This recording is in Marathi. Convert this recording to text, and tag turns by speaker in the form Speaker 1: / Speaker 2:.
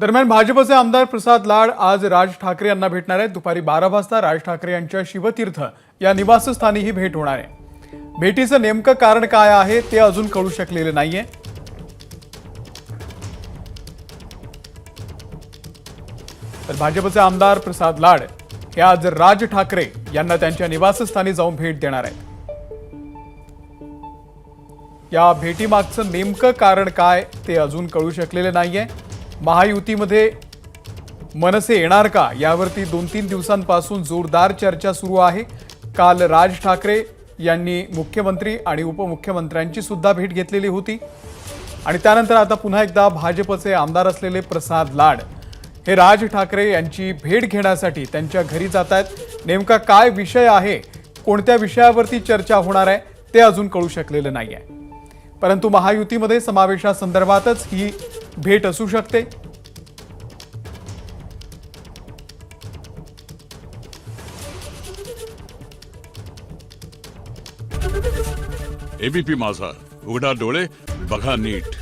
Speaker 1: दरम्यान भाजपचे आमदार प्रसाद लाड आज राज ठाकरे यांना भेटणार आहेत। दुपारी 12 वाजता राज ठाकरे यांच्या शिवतीर्थ या निवासस्थानी ही भेट होणार आहे। भेटीचं नेमकं कारण काय आहे ते अजून कळू शकलेले नाहीये। तर भाजपचे आमदार प्रसाद लाड हे आज राज ठाकरे यांना त्यांच्या निवासस्थानी जाऊन भेट देणार आहेत। या भेटीमागचं नेमकं कारण काय ते अजून कळू शकलेले नाहीये। महायुतीमध्ये मनसे येणार का यावरती 2-3 दिवसांपासून जोरदार चर्चा सुरू आहे। काल राज ठाकरे यांनी मुख्यमंत्री आणि उपमुख्यमंत्र्यांची सुद्धा भेट घेतलेली होती आणि त्यानंतर आता पुन्हा एकदा भाजपचे आमदार असलेले प्रसाद लाड हे राज ठाकरे यांची भेट घेण्यासाठी त्यांच्या घरी जात आहेत। नेमका काय विषय आहे, कोणत्या विषयावरती चर्चा होणार आहे ते अजून कळू शकलेलं नाहीये, परंतु महायुतीमध्ये समावेशासंदर्भातच ही भेट असू शकते।
Speaker 2: एबीपी माझा, उघडा डोळे बघा नीट।